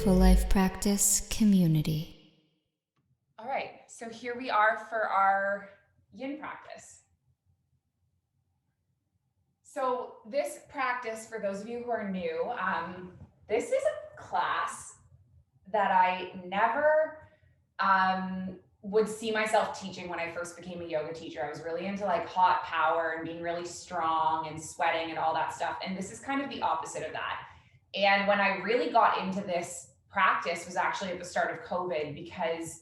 Mindful Life Practice community. All right, so here we are for our yin practice. So this practice, for those of you who are new, this is a class that I never would see myself teaching when I first became a yoga teacher. I was really into like hot power and being really strong and sweating and all that stuff. And this is kind of the opposite of that. And when I really got into this practice was actually at the start of COVID, because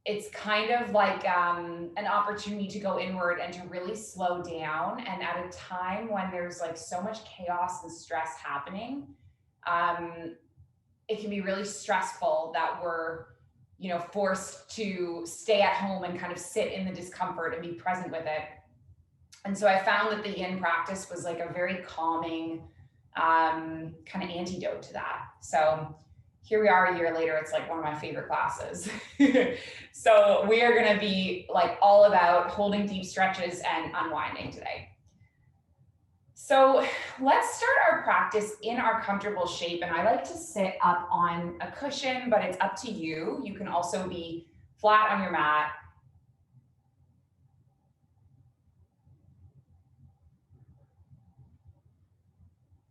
it's kind of like an opportunity to go inward and to really slow down. And at a time when there's like so much chaos and stress happening, it can be really stressful that we're, forced to stay at home and kind of sit in the discomfort and be present with it. And so I found that the yin practice was like a very calming kind of antidote to that. So here we are a year later, it's like one of my favorite classes. So we are going to be like all about holding deep stretches and unwinding today. So let's start our practice in our comfortable shape. And I like to sit up on a cushion, but it's up to you. You can also be flat on your mat.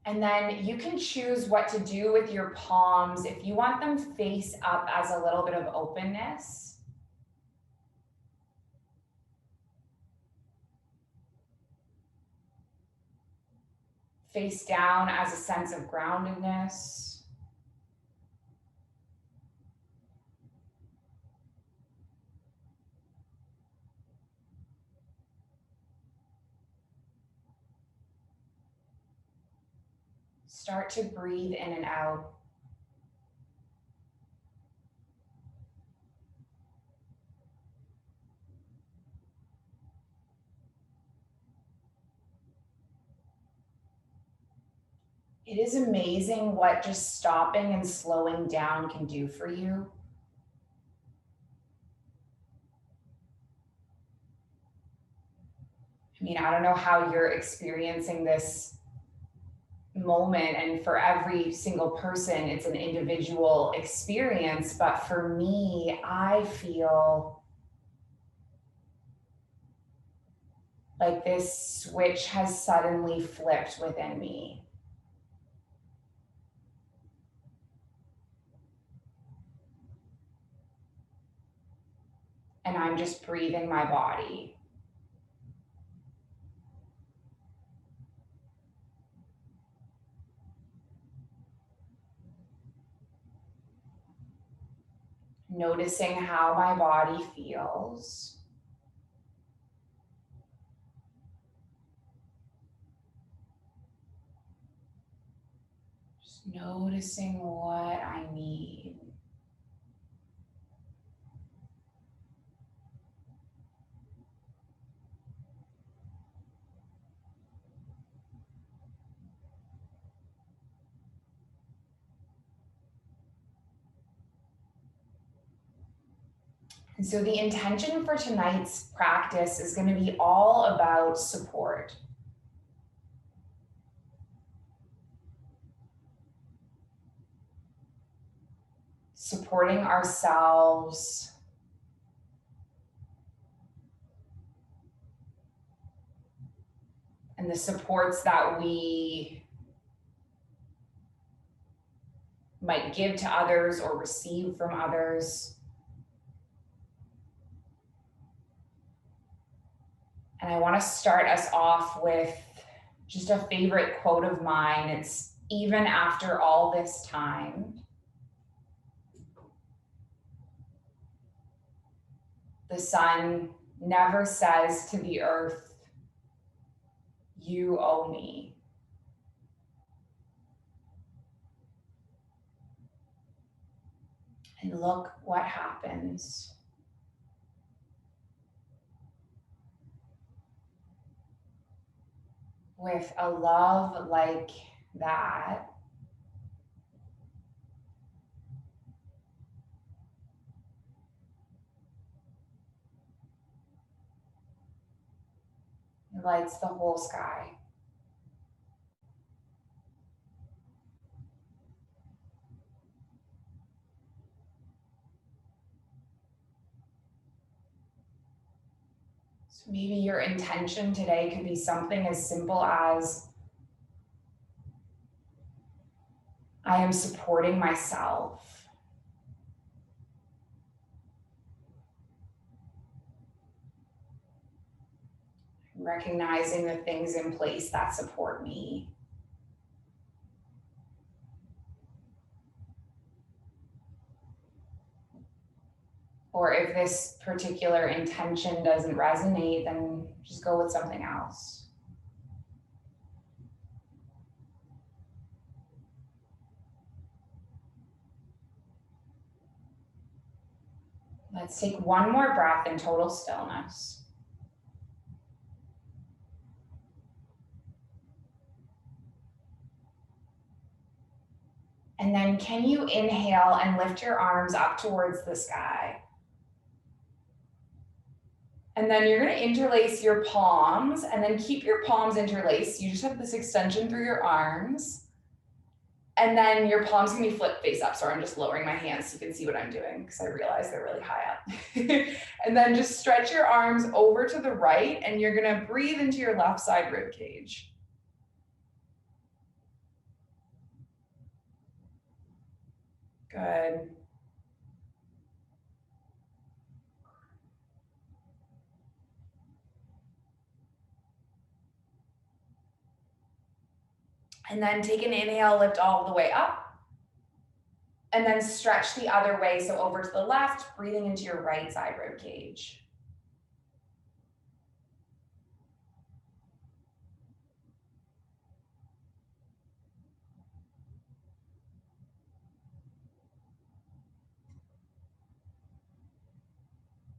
And then you can choose what to do with your palms. If you want them face up as a little bit of openness, face down as a sense of groundedness. Start to breathe in and out. It is amazing what just stopping and slowing down can do for you. I mean, I don't know how you're experiencing this moment, and for every single person, it's an individual experience. But for me, I feel like this switch has suddenly flipped within me. And I'm just breathing my body. Noticing how my body feels. Just noticing what I need. And so the intention for tonight's practice is going to be all about support. Supporting ourselves and the supports that we might give to others or receive from others. And I want to start us off with just a favorite quote of mine. It's, "Even after all this time, the sun never says to the earth, 'You owe me.'" And look what happens. With a love like that, it lights the whole sky. Maybe your intention today could be something as simple as, I am supporting myself. I'm recognizing the things in place that support me. Or if this particular intention doesn't resonate, then just go with something else. Let's take one more breath in total stillness. And then can you inhale and lift your arms up towards the sky? And then you're going to interlace your palms and then keep your palms interlaced. You just have this extension through your arms. And then your palms can be flipped face up. Sorry, I'm just lowering my hands so you can see what I'm doing because I realize they're really high up. And then just stretch your arms over to the right and you're going to breathe into your left side rib cage. Good. And then take an inhale, lift all the way up. And then stretch the other way, so over to the left, breathing into your right side rib cage.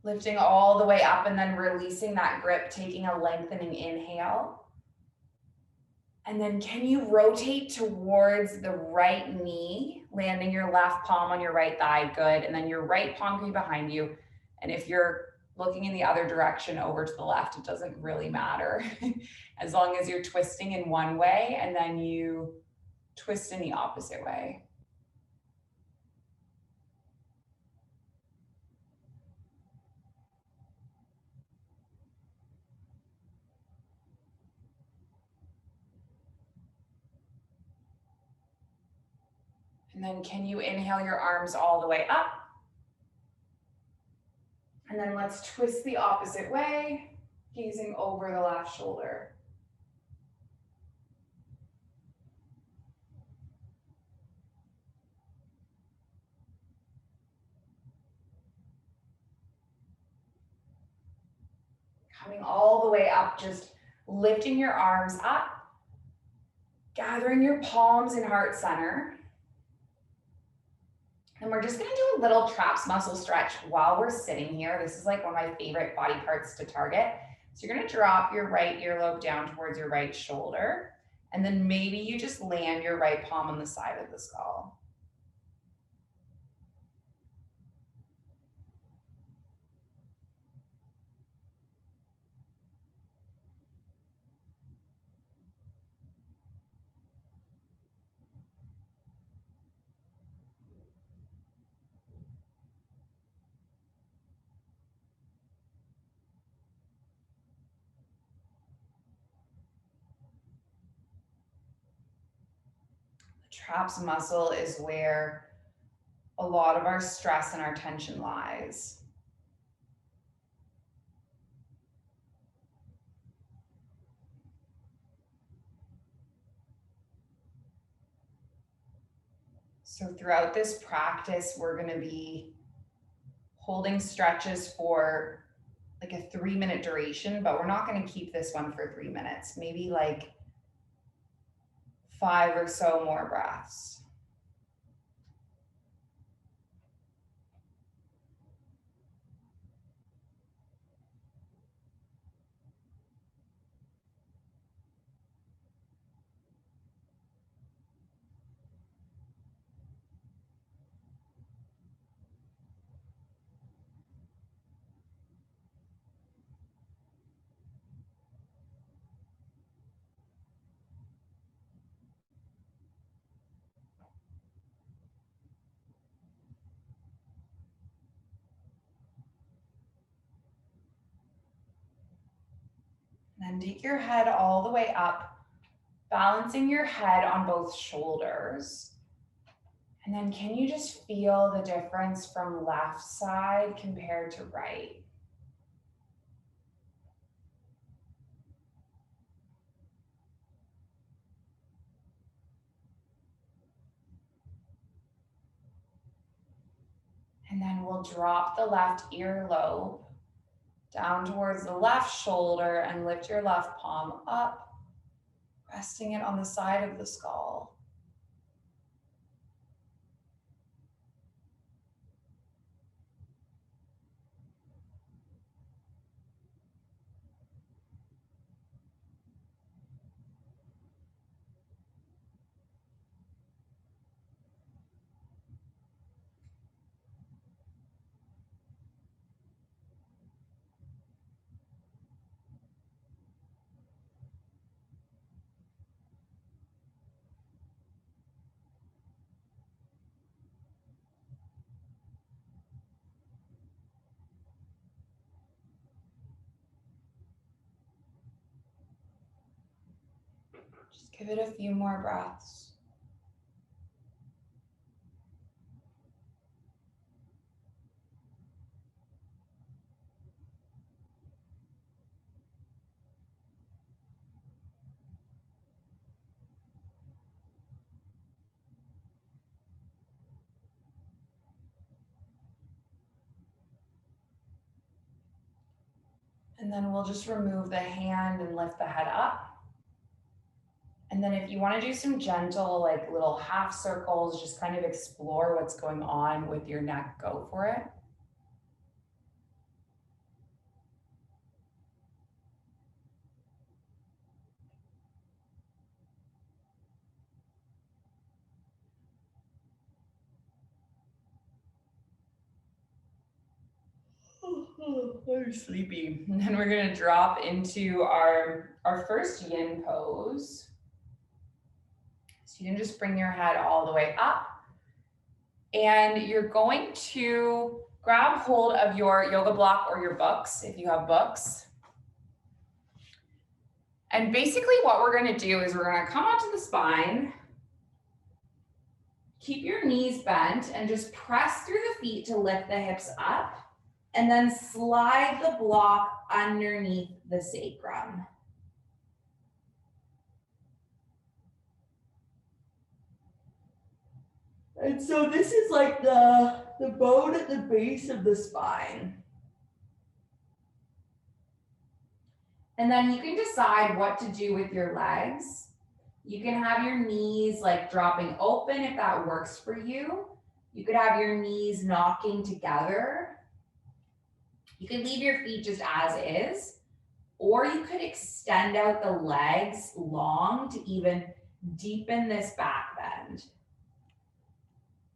Lifting all the way up and then releasing that grip, taking a lengthening inhale. And then can you rotate towards the right knee, landing your left palm on your right thigh, good. And then your right palm can be behind you. And if you're looking in the other direction over to the left, it doesn't really matter. As long as you're twisting in one way and then you twist in the opposite way. And then can you inhale your arms all the way up? And then let's twist the opposite way, gazing over the left shoulder. Coming all the way up, just lifting your arms up, gathering your palms in heart center. And we're just gonna do a little traps muscle stretch while we're sitting here. This is like one of my favorite body parts to target. So you're gonna drop your right earlobe down towards your right shoulder. And then maybe you just land your right palm on the side of the skull. Traps muscle is where a lot of our stress and our tension lies. So throughout this practice, we're going to be holding stretches for like a 3-minute duration, but we're not going to keep this one for 3 minutes, maybe like 5 or so more breaths. then take your head all the way up, balancing your head on both shoulders. And then can you just feel the difference from left side compared to right? And then we'll drop the left earlobe down towards the left shoulder and lift your left palm up, resting it on the side of the skull. Just give it a few more breaths. And then we'll just remove the hand and lift the head up. And then if you want to do some gentle, like little half circles, just kind of explore what's going on with your neck, go for it. I'm sleepy. And then we're going to drop into our first yin pose. So you can just bring your head all the way up. And you're going to grab hold of your yoga block or your books, if you have books. And basically what we're going to do is we're going to come onto the spine, keep your knees bent, and just press through the feet to lift the hips up. And then slide the block underneath the sacrum. And so this is like the bone at the base of the spine. And then you can decide what to do with your legs. You can have your knees like dropping open if that works for you. You could have your knees knocking together. You could leave your feet just as is, or you could extend out the legs long to even deepen this back bend.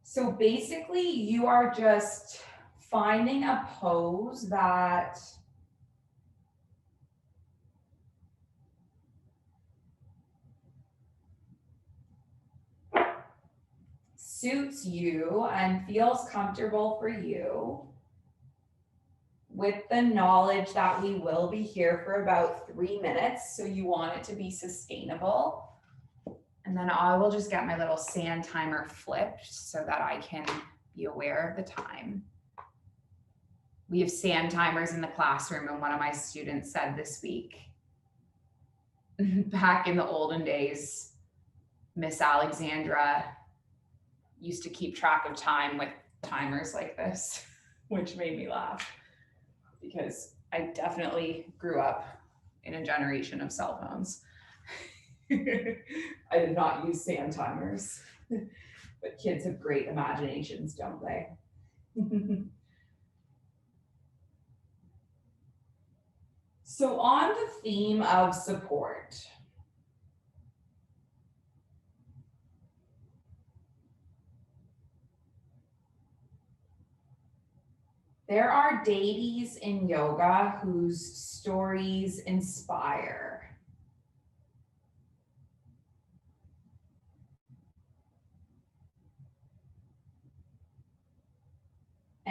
So basically you are just finding a pose that suits you and feels comfortable for you, with the knowledge that we will be here for about 3 minutes. So you want it to be sustainable. And then I will just get my little sand timer flipped so that I can be aware of the time. We have sand timers in the classroom, and one of my students said this week, back in the olden days, Miss Alexandra used to keep track of time with timers like this, which made me laugh because I definitely grew up in a generation of cell phones. I did not use sand timers, but kids have great imaginations, don't they? So on the theme of support, there are deities in yoga whose stories inspire.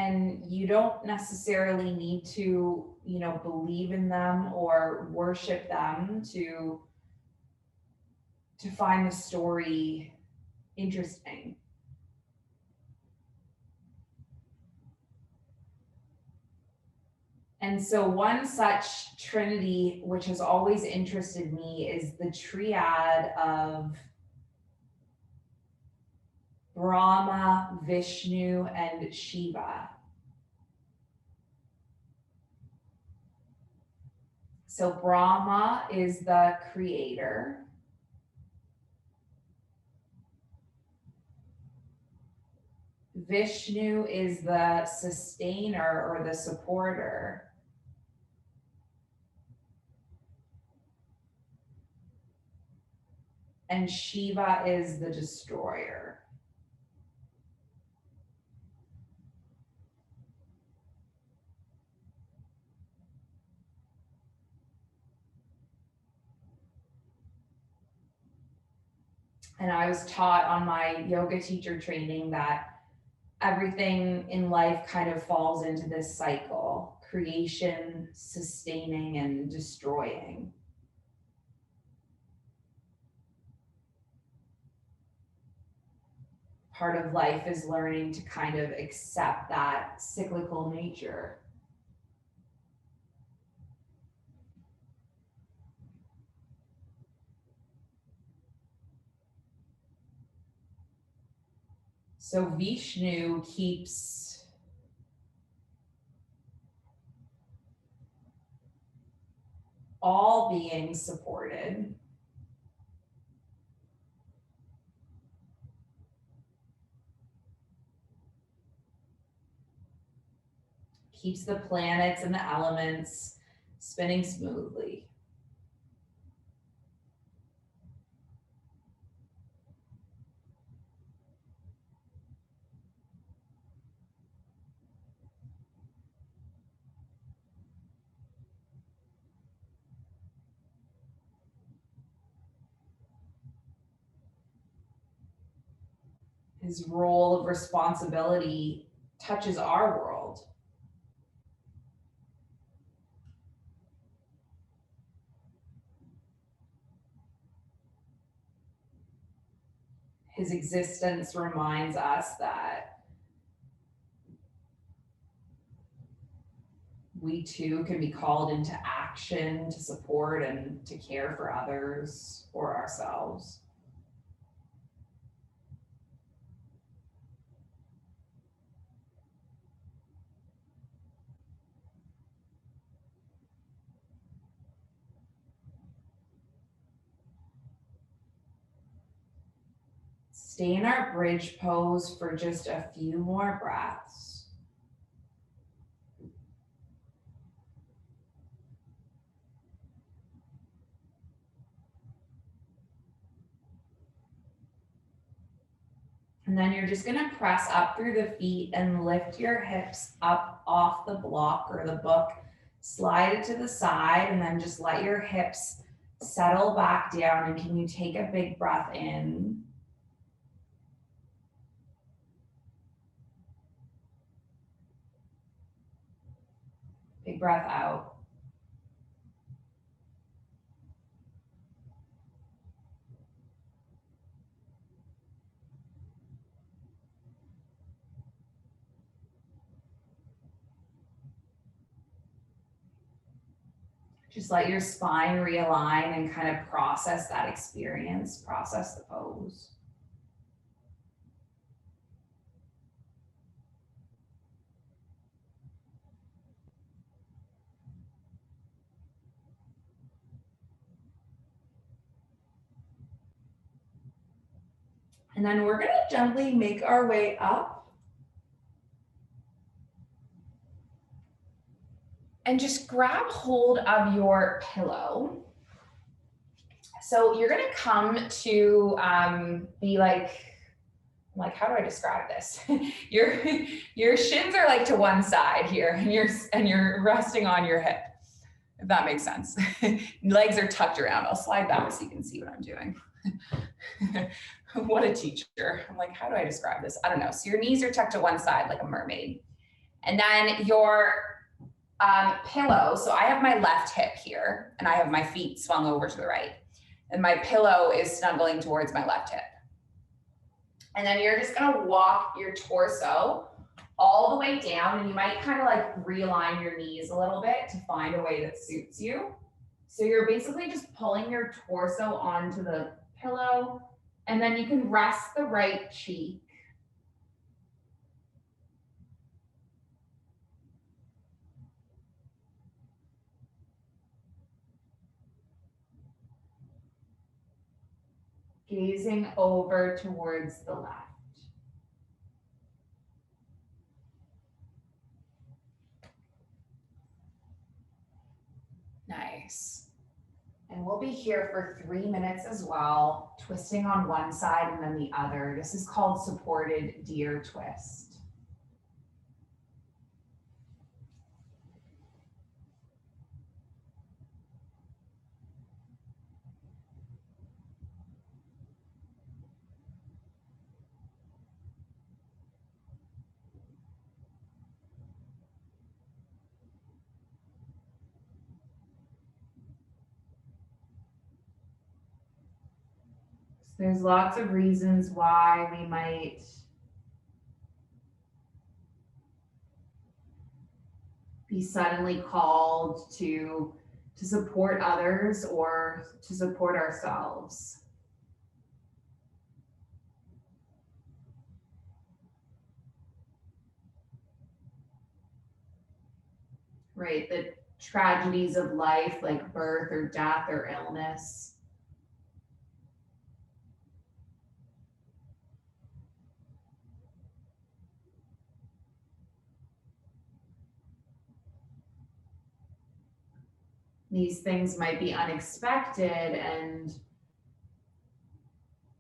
And you don't necessarily need to, believe in them or worship them to find the story interesting. And so one such trinity, which has always interested me, is the triad of Brahma, Vishnu, and Shiva. So Brahma is the creator. Vishnu is the sustainer or the supporter. And Shiva is the destroyer. And I was taught on my yoga teacher training that everything in life kind of falls into this cycle: creation, sustaining, and destroying. Part of life is learning to kind of accept that cyclical nature. So Vishnu keeps all beings supported. Keeps the planets and the elements spinning smoothly. His role of responsibility touches our world. His existence reminds us that we too can be called into action to support and to care for others or ourselves. Stay in our bridge pose for just a few more breaths. And then you're just going to press up through the feet and lift your hips up off the block or the book. Slide it to the side and then just let your hips settle back down. And can you take a big breath in? Big breath out. Just let your spine realign and kind of process that experience, process the pose. And then we're going to gently make our way up. And just grab hold of your pillow. So you're going to come to be like, how do I describe this? Your shins are like to one side here, and you're resting on your hip, if that makes sense. Legs are tucked around. I'll slide back so you can see what I'm doing. What a teacher. I'm like, how do I describe this? I don't know. So your knees are tucked to one side like a mermaid. And then your pillow, so I have my left hip here and I have my feet swung over to the right. And my pillow is snuggling towards my left hip. And then you're just gonna walk your torso all the way down, and you might kind of like realign your knees a little bit to find a way that suits you. So you're basically just pulling your torso onto the pillow, and then you can rest the right cheek. Gazing over towards the left. Nice. And we'll be here for 3 minutes as well, twisting on one side and then the other. This is called supported deer twist. There's lots of reasons why we might be suddenly called to support others or to support ourselves. Right, the tragedies of life like birth or death or illness. These things might be unexpected and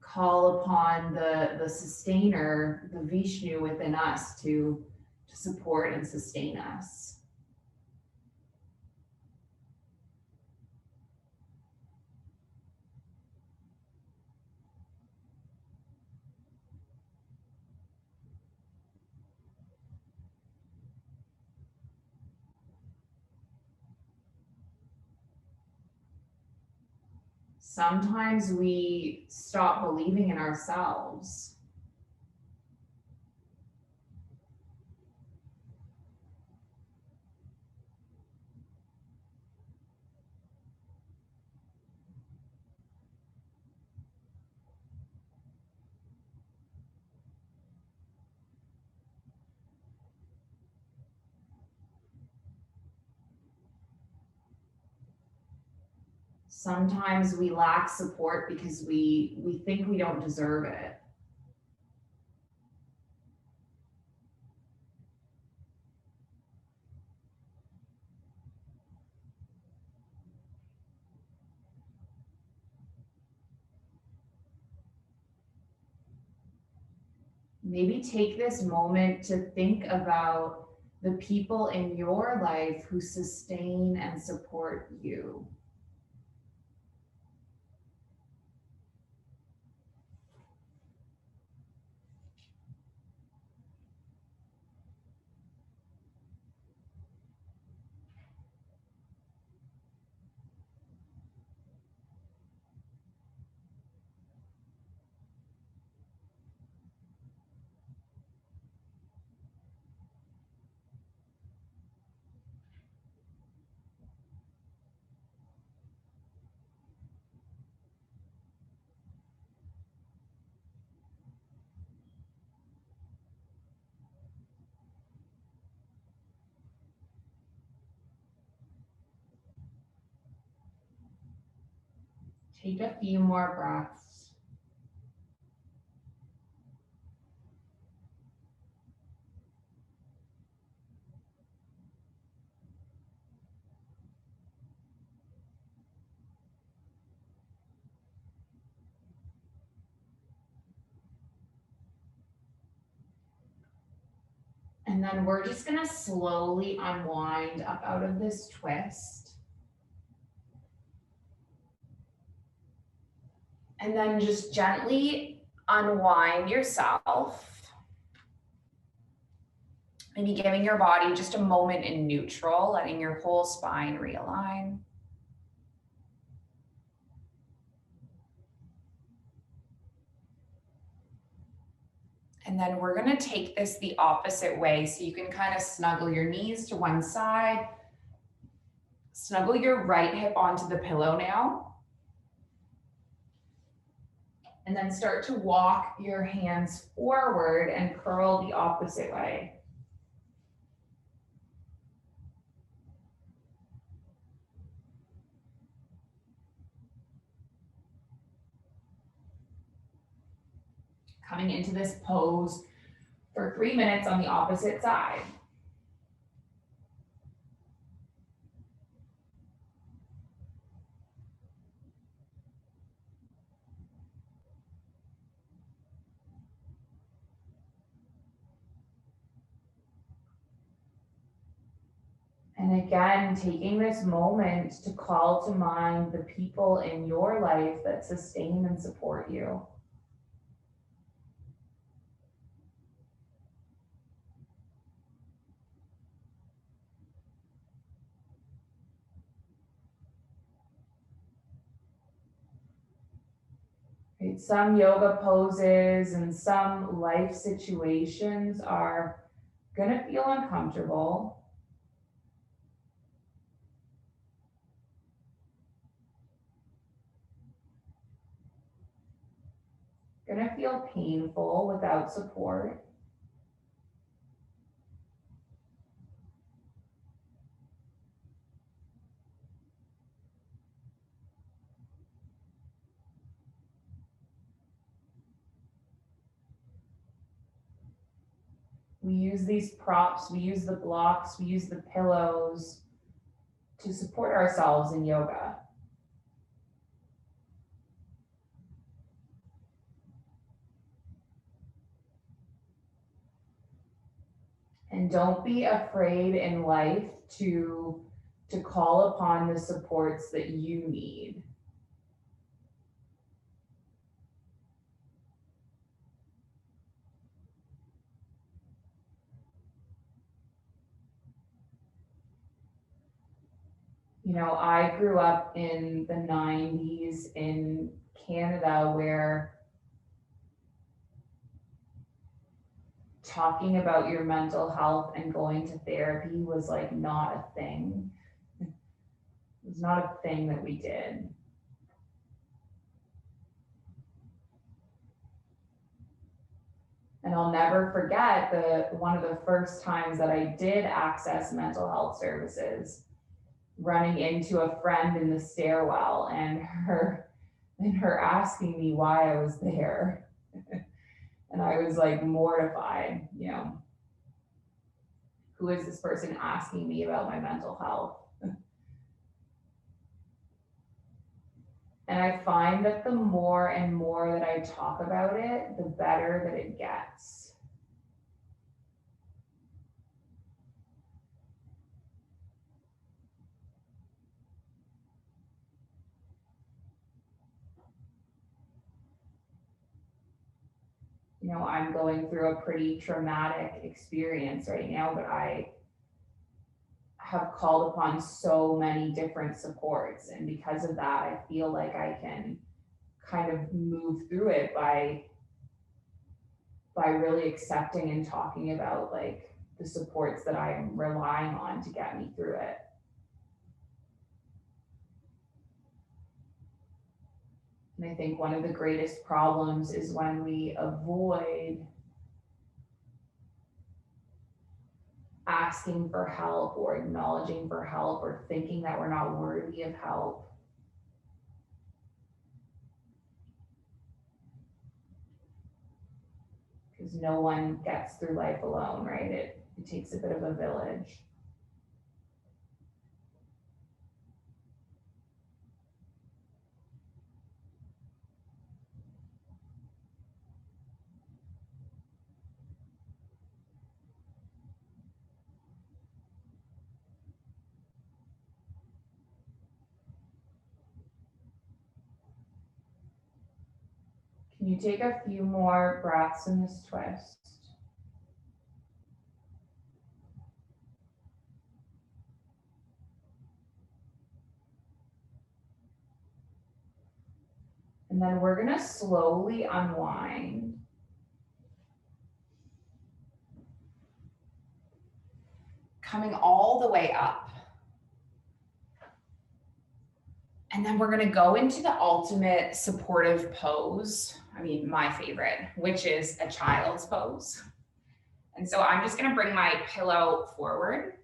call upon the sustainer, the Vishnu within us to support and sustain us. Sometimes we stop believing in ourselves. Sometimes we lack support because we think we don't deserve it. Maybe take this moment to think about the people in your life who sustain and support you. Take a few more breaths. And then we're just gonna slowly unwind up out of this twist. And then just gently unwind yourself. Maybe giving your body just a moment in neutral, letting your whole spine realign. And then we're going to take this the opposite way. So you can kind of snuggle your knees to one side. Snuggle your right hip onto the pillow now. And then start to walk your hands forward and curl the opposite way. Coming into this pose for 3 minutes on the opposite side. And again, taking this moment to call to mind the people in your life that sustain and support you. Right? Some yoga poses and some life situations are going to feel uncomfortable. Going to feel painful without support. We use these props, we use the blocks, we use the pillows to support ourselves in yoga. And don't be afraid in life to call upon the supports that you need. You know, I grew up in the 90s in Canada where talking about your mental health and going to therapy was like not a thing. It was not a thing that we did. And I'll never forget one of the first times that I did access mental health services, running into a friend in the stairwell and her asking me why I was there. And I was like mortified, you know, who is this person asking me about my mental health? And I find that the more and more that I talk about it, the better that it gets. You know, I'm going through a pretty traumatic experience right now, but I have called upon so many different supports. And because of that, I feel like I can kind of move through it by really accepting and talking about like the supports that I'm relying on to get me through it. And I think one of the greatest problems is when we avoid asking for help or acknowledging for help or thinking that we're not worthy of help. Because no one gets through life alone, right? It takes a bit of a village. Can you take a few more breaths in this twist? And then we're gonna slowly unwind. Coming all the way up. And then we're gonna go into the ultimate supportive pose. I mean, my favorite, which is a child's pose. And so I'm just gonna bring my pillow forward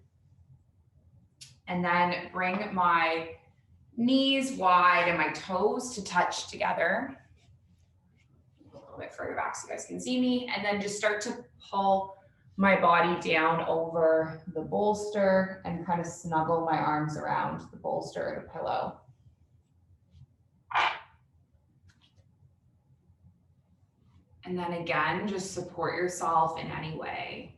and then bring my knees wide and my toes to touch together. A little bit further back so you guys can see me. And then just start to pull my body down over the bolster and kind of snuggle my arms around the bolster or the pillow. And then again, just support yourself in any way.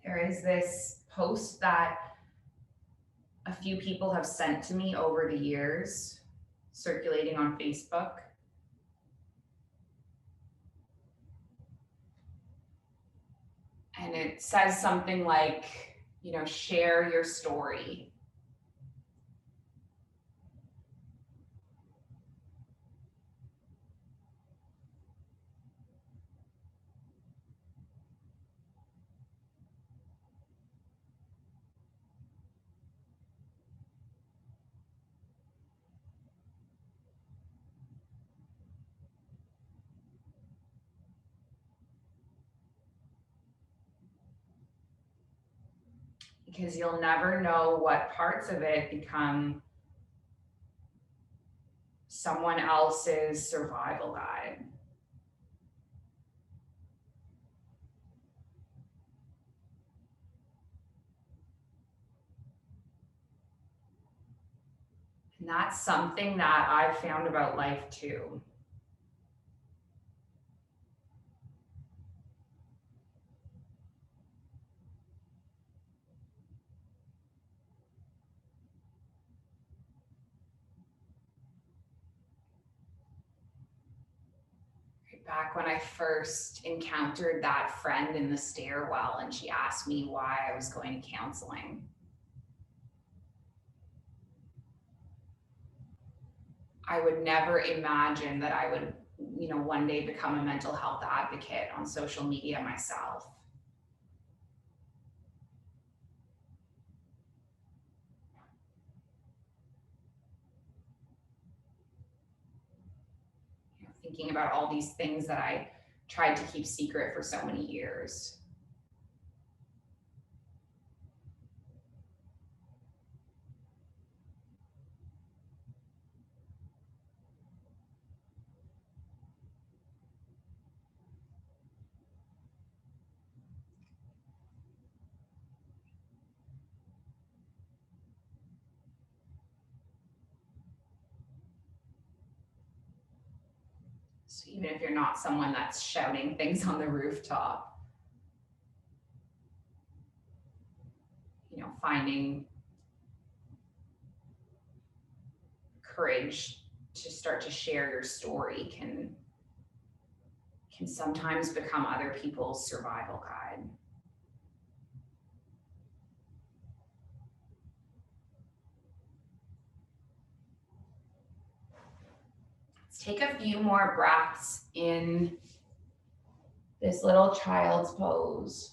There is this post that a few people have sent to me over the years, circulating on Facebook. And it says something like, you know, share your story. Because you'll never know what parts of it become someone else's survival guide. And that's something that I've found about life too. Back when I first encountered that friend in the stairwell and she asked me why I was going to counseling. I would never imagine that I would, you know, one day become a mental health advocate on social media myself. Thinking about all these things that I tried to keep secret for so many years. So even if you're not someone that's shouting things on the rooftop, you know, finding courage to start to share your story can sometimes become other people's survival guide. Let's take a few more breaths in this little child's pose.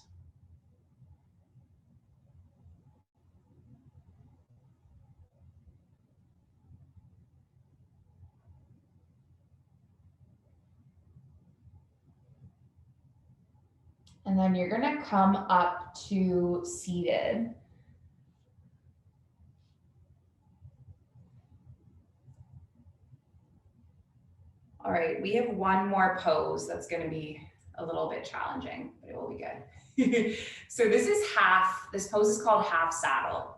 And then you're gonna come up to seated. All right, we have one more pose that's gonna be a little bit challenging, but it will be good. So this pose is called half saddle.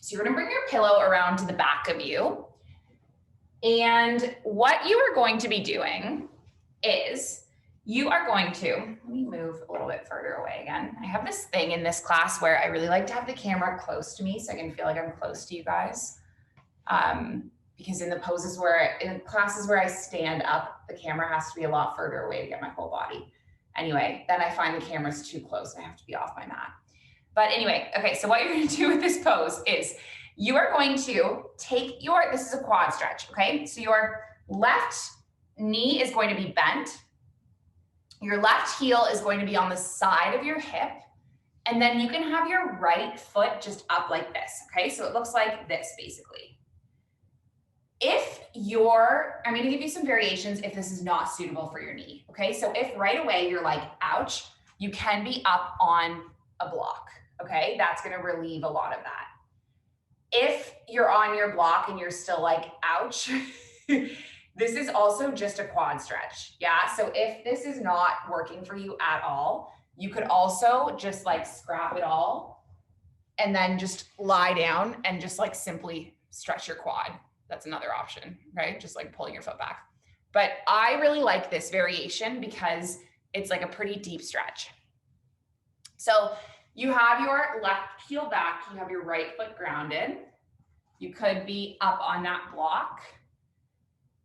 So you're gonna bring your pillow around to the back of you. And what you are going to be doing is you are going to, let me move a little bit further away again. I have this thing in this class where I really like to have the camera close to me so I can feel like I'm close to you guys. Because in classes where I stand up, the camera has to be a lot further away to get my whole body. Anyway, then I find the camera's too close. I have to be off my mat. But anyway, okay, so what you're gonna do with this pose is you are going to take this is a quad stretch, okay? So your left knee is going to be bent. Your left heel is going to be on the side of your hip. And then you can have your right foot just up like this, okay? So it looks like this basically. I'm gonna give you some variations if this is not suitable for your knee, okay? So if right away you're like, ouch, you can be up on a block, okay? That's gonna relieve a lot of that. If you're on your block and you're still like, ouch, this is also just a quad stretch, yeah? So if this is not working for you at all, you could also just like scrap it all and then just lie down and just like simply stretch your quad. That's another option, right? Just like pulling your foot back. But I really like this variation because it's like a pretty deep stretch. So you have your left heel back, you have your right foot grounded. You could be up on that block.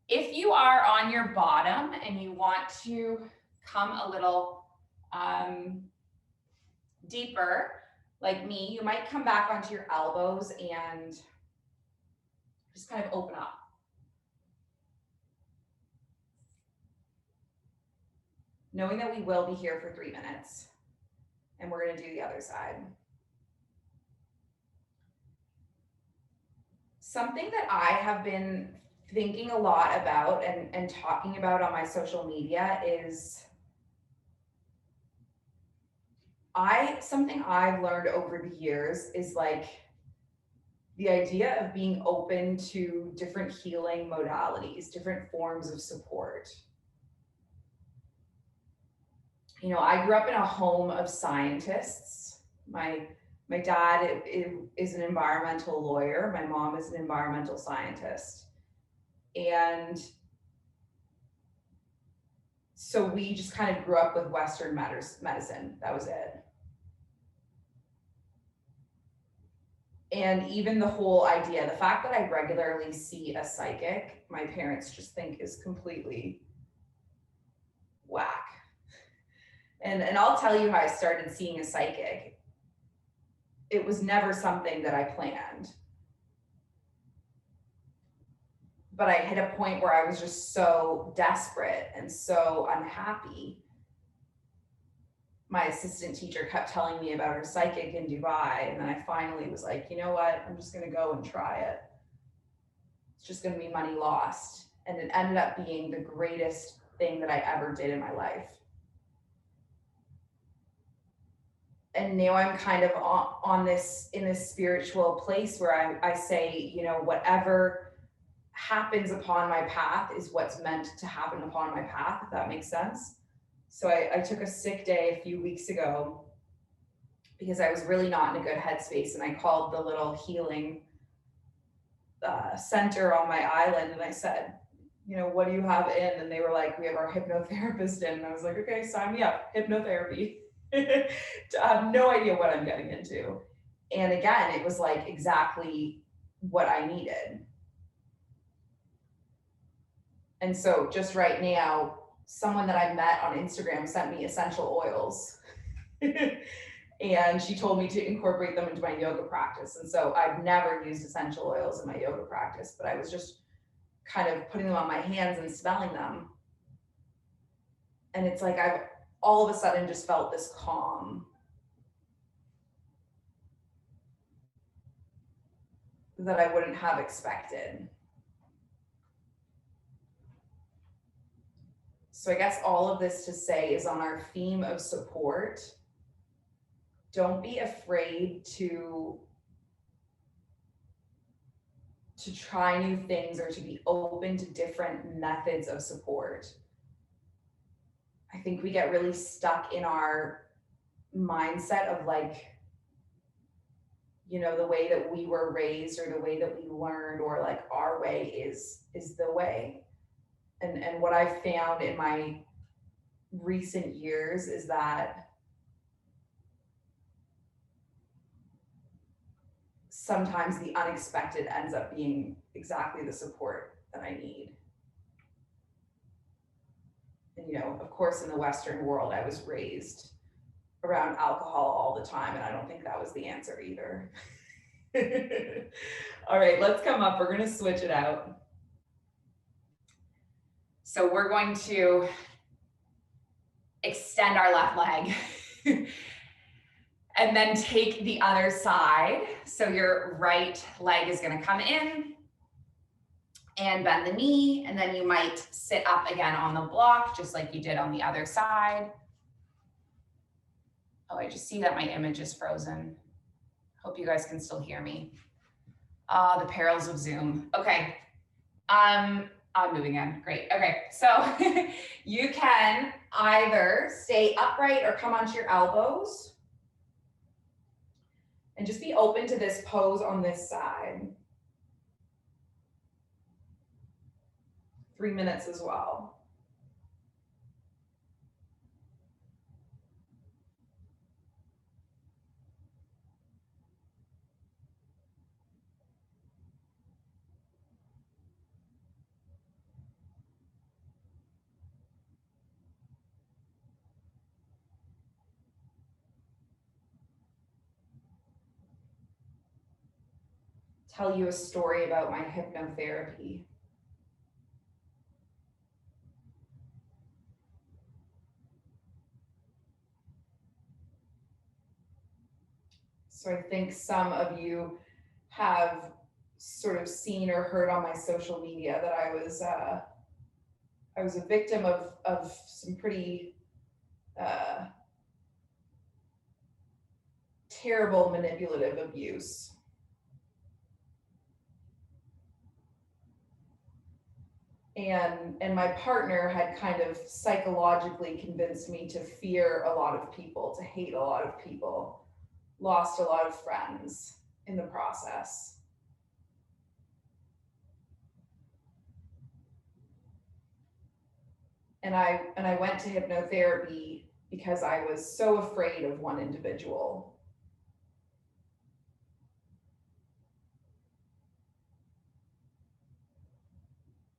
If you are on your bottom and you want to come a little deeper, like me, you might come back onto your elbows and just kind of open up. Knowing that we will be here for 3 minutes and we're gonna do the other side. Something that I have been thinking a lot about and talking about on my social media is something I've learned over the years is like the idea of being open to different healing modalities, different forms of support. You know, I grew up in a home of scientists. My dad is an environmental lawyer. My mom is an environmental scientist. And so we just kind of grew up with Western medicine. That was it. And even the whole idea, the fact that I regularly see a psychic, my parents just think is completely whack. And I'll tell you how I started seeing a psychic. It was never something that I planned. But I hit a point where I was just so desperate and so unhappy. My assistant teacher kept telling me about her psychic in Dubai. And then I finally was like, you know what? I'm just going to go and try it. It's just going to be money lost. And it ended up being the greatest thing that I ever did in my life. And now I'm kind of in this spiritual place where I say, you know, whatever happens upon my path is what's meant to happen upon my path, if that makes sense. So I took a sick day a few weeks ago because I was really not in a good headspace, and I called the little healing center on my island and I said, you know, what do you have in? And they were like, we have our hypnotherapist in. And I was like, okay, sign me up, hypnotherapy. I have no idea what I'm getting into. And again, it was like exactly what I needed. And so just right now, someone that I met on Instagram sent me essential oils. And she told me to incorporate them into my yoga practice. And so I've never used essential oils in my yoga practice, but I was just kind of putting them on my hands and smelling them. And it's like I've all of a sudden just felt this calm that I wouldn't have expected. So I guess all of this to say is on our theme of support. Don't be afraid to try new things or to be open to different methods of support. I think we get really stuck in our mindset of like, you know, the way that we were raised or the way that we learned, or like our way is the way. And what I've found in my recent years is that sometimes the unexpected ends up being exactly the support that I need. And, you know, of course, in the Western world, I was raised around alcohol all the time, and I don't think that was the answer either. All right, let's come up. We're going to switch it out. So we're going to extend our left leg and then take the other side. So your right leg is going to come in and bend the knee, and then you might sit up again on the block, just like you did on the other side. Oh, I just see that my image is frozen. Hope you guys can still hear me. The perils of Zoom. Okay. I'm moving in. Great. Okay. So you can either stay upright or come onto your elbows and just be open to this pose on this side. 3 minutes as well. Tell you a story about my hypnotherapy. So I think some of you have sort of seen or heard on my social media that I was a victim of some pretty terrible manipulative abuse. And my partner had kind of psychologically convinced me to fear a lot of people, to hate a lot of people, lost a lot of friends in the process. And I went to hypnotherapy because I was so afraid of one individual.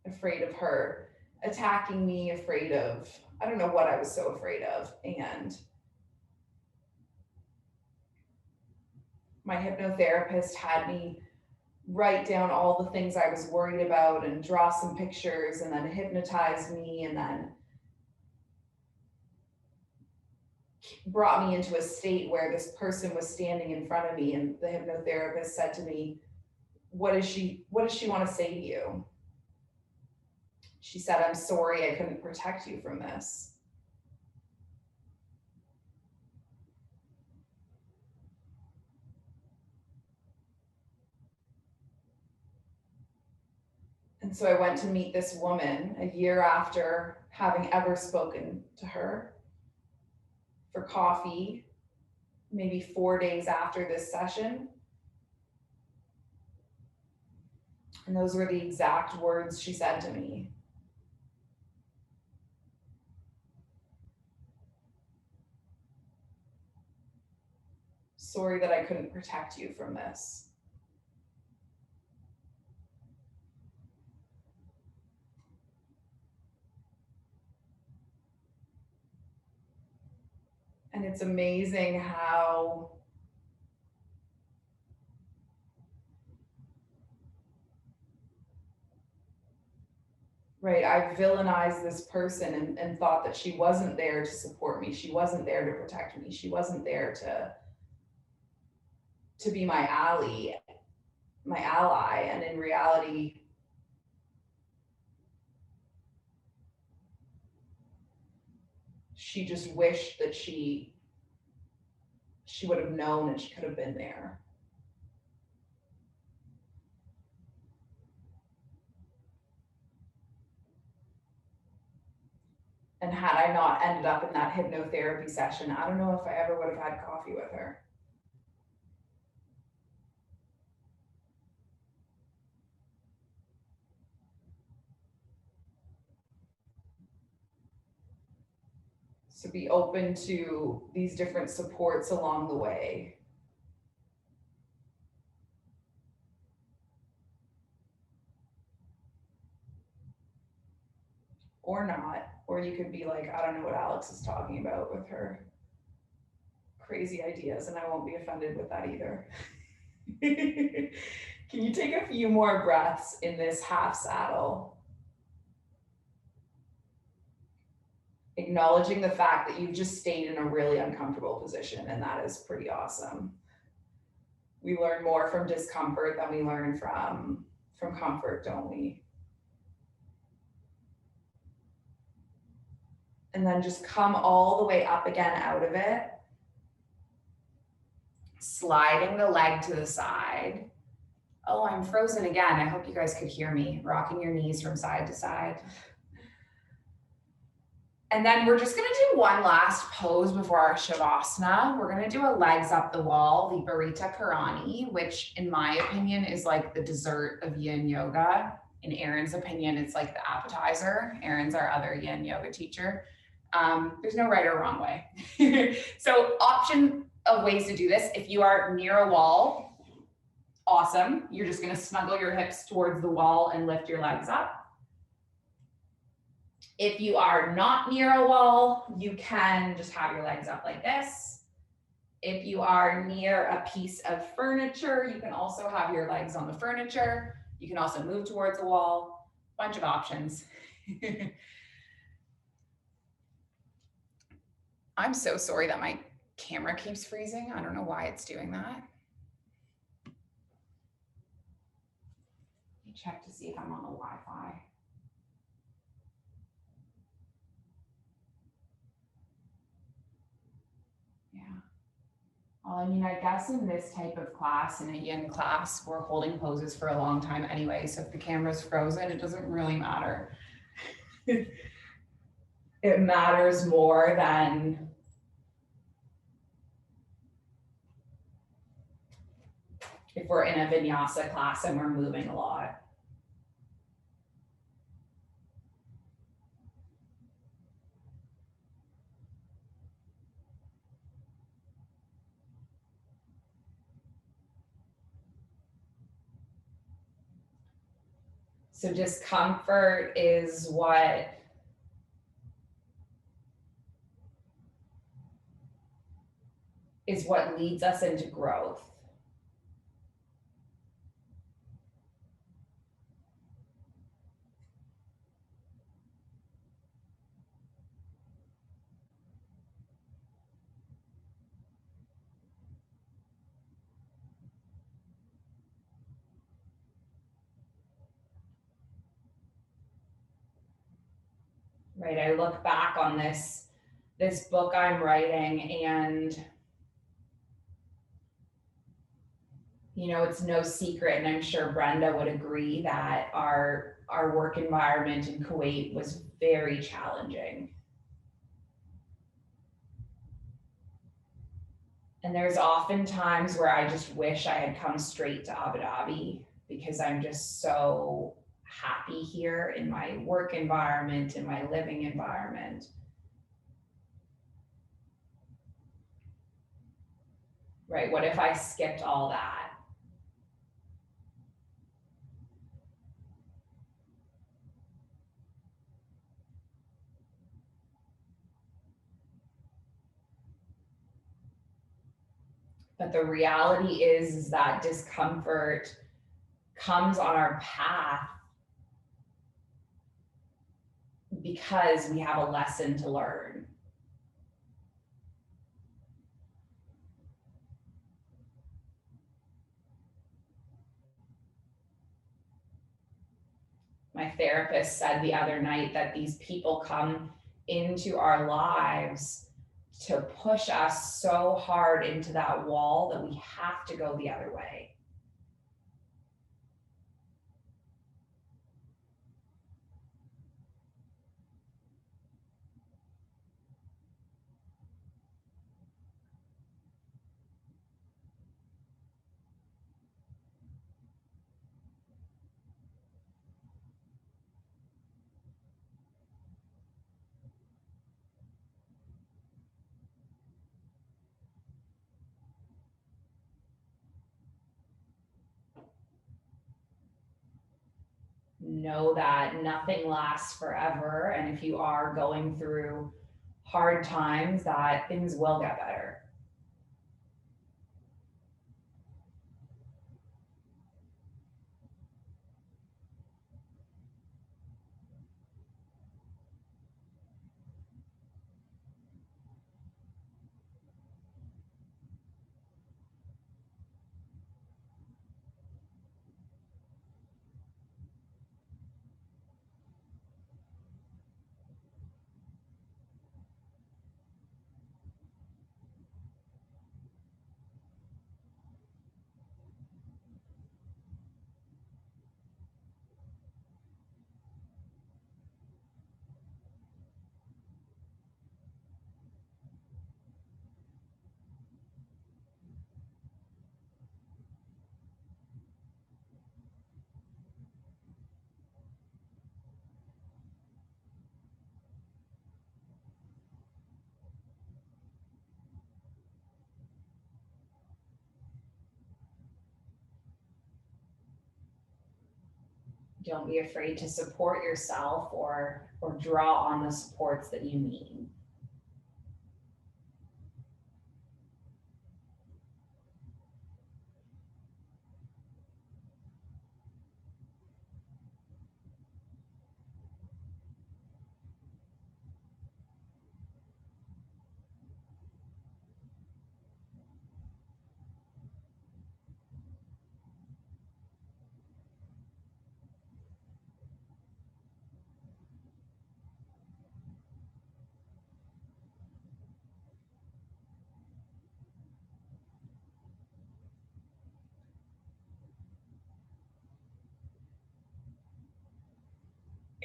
Afraid of her attacking me, afraid of, I don't know what I was so afraid of. And my hypnotherapist had me write down all the things I was worried about and draw some pictures, and then hypnotize me, and then brought me into a state where this person was standing in front of me, and the hypnotherapist said to me, what does she want to say to you? She said, I'm sorry I couldn't protect you from this. And so I went to meet this woman a year after having ever spoken to her for coffee, maybe 4 days after this session. And those were the exact words she said to me. Sorry that I couldn't protect you from this. And it's amazing how I villainized this person and thought that she wasn't there to support me. She wasn't there to protect me. She wasn't there to be my ally. And in reality, she just wished that she would have known and she could have been there. And had I not ended up in that hypnotherapy session, I don't know if I ever would have had coffee with her. So be open to these different supports along the way. Or not. Or you could be like, I don't know what Alex is talking about with her crazy ideas, and I won't be offended with that either. Can you take a few more breaths in this half saddle? Acknowledging the fact that you've just stayed in a really uncomfortable position, and that is pretty awesome. We learn more from discomfort than we learn from comfort, don't we? And then just come all the way up again out of it. Sliding the leg to the side. Oh, I'm frozen again. I hope you guys could hear me. Rocking your knees from side to side. And then we're just gonna do one last pose before our Shavasana. We're gonna do a legs up the wall, Viparita Karani, which in my opinion is like the dessert of Yin Yoga. In Erin's opinion, it's like the appetizer. Erin's our other Yin Yoga teacher. There's no right or wrong way. So option of ways to do this, if you are near a wall, awesome. You're just gonna snuggle your hips towards the wall and lift your legs up. If you are not near a wall, you can just have your legs up like this. If you are near a piece of furniture, you can also have your legs on the furniture. You can also move towards a wall, bunch of options. I'm so sorry that my camera keeps freezing. I don't know why it's doing that. Let me check to see if I'm on the Wi-Fi. Yeah. Well, I mean, I guess in this type of class, in a Yin class, we're holding poses for a long time anyway. So if the camera's frozen, it doesn't really matter. It matters more than if we're in a vinyasa class and we're moving a lot. So discomfort is what leads us into growth. Right, I look back on this book I'm writing, and you know, it's no secret, and I'm sure Brenda would agree, that our work environment in Kuwait was very challenging. And there's often times where I just wish I had come straight to Abu Dhabi, because I'm just so happy here in my work environment, in my living environment. Right, what if I skipped all that? But the reality is that discomfort comes on our path because we have a lesson to learn. My therapist said the other night that these people come into our lives to push us so hard into that wall that we have to go the other way. Know that nothing lasts forever. And if you are going through hard times, that things will get better. Don't be afraid to support yourself or draw on the supports that you need.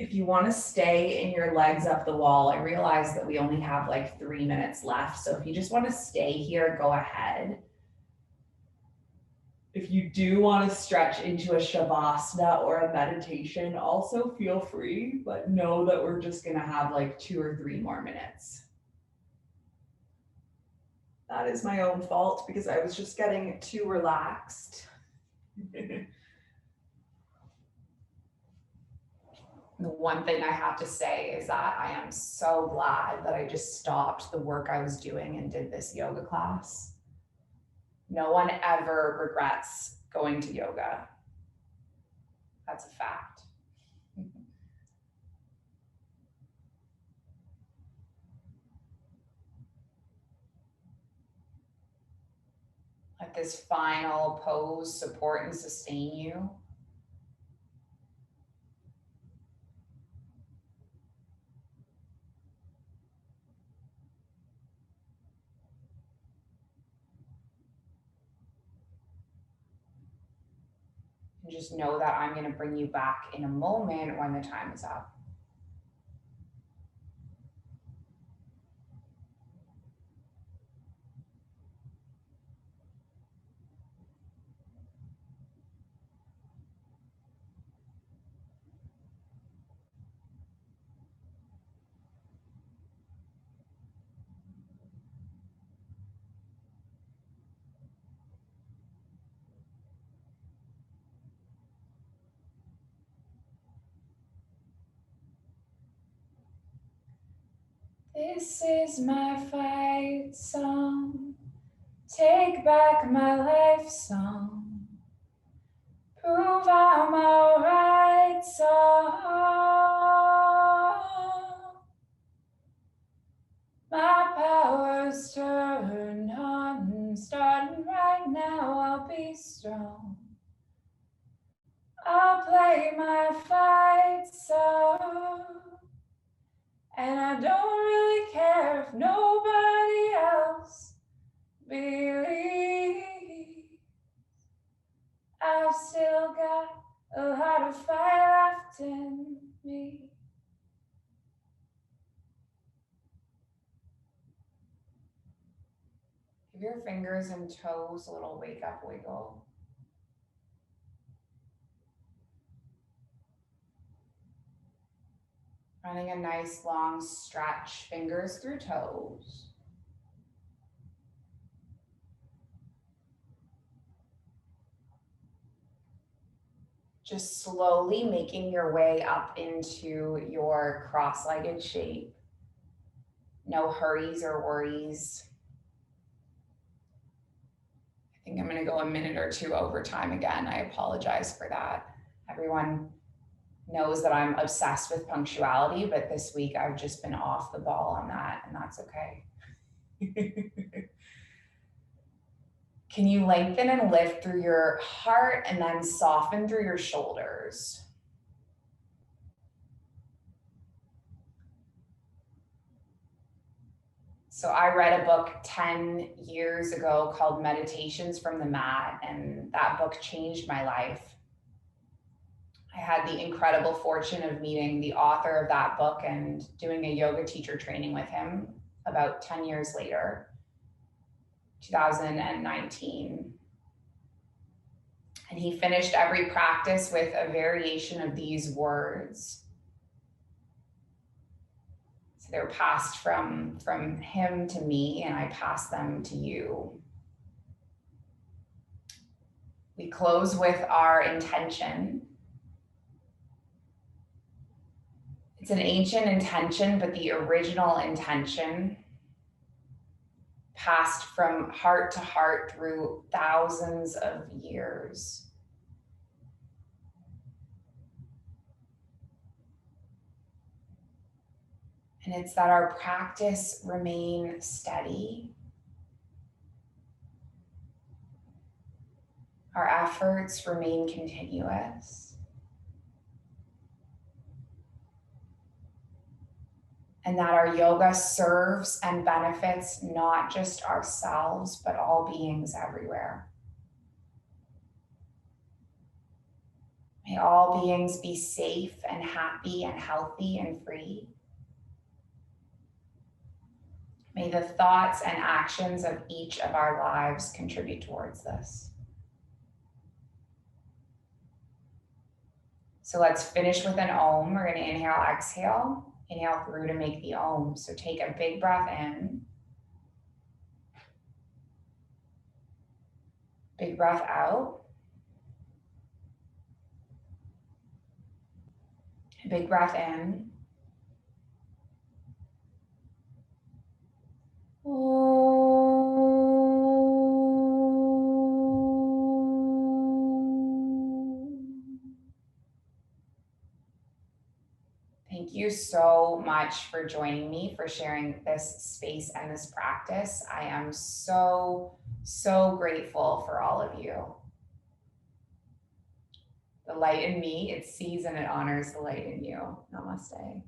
If you want to stay in your legs up the wall, I realize that we only have like 3 minutes left. So if you just want to stay here, go ahead. If you do want to stretch into a shavasana or a meditation, also feel free, but know that we're just going to have like 2 or 3 more minutes. That is my own fault because I was just getting too relaxed. The one thing I have to say is that I am so glad that I just stopped the work I was doing and did this yoga class. No one ever regrets going to yoga. That's a fact. Let this final pose support and sustain you. And just know that I'm going to bring you back in a moment when the time is up. This is my fight song. Take back my life song. Prove I'm a right song. My power's turned on. Starting right now, I'll be strong. I'll play my fight song. And I don't really care if nobody else believes. I've still got a lot of fire left in me. Give your fingers and toes a little wake up wiggle. Running a nice long stretch, fingers through toes. Just slowly making your way up into your cross-legged shape. No hurries or worries. I think I'm going to go a minute or two over time again. I apologize for that. Everyone knows that I'm obsessed with punctuality, but this week I've just been off the ball on that, and that's okay. Can you lengthen and lift through your heart and then soften through your shoulders? So I read a book 10 years ago called Meditations from the Mat, and that book changed my life. I had the incredible fortune of meeting the author of that book and doing a yoga teacher training with him about 10 years later, 2019. And he finished every practice with a variation of these words. So they're passed from him to me, and I pass them to you. We close with our intention. It's an ancient intention, but the original intention passed from heart to heart through thousands of years. And it's that our practice remain steady. Our efforts remain continuous. And that our yoga serves and benefits not just ourselves, but all beings everywhere. May all beings be safe and happy and healthy and free. May the thoughts and actions of each of our lives contribute towards this. So let's finish with an Om. We're going to inhale, exhale. Inhale through to make the Om. So take a big breath in. Big breath out. Big breath in. Thank you so much for joining me, for sharing this space and this practice. I am so grateful for all of you. The light in me, it sees and it honors the light in you. Namaste.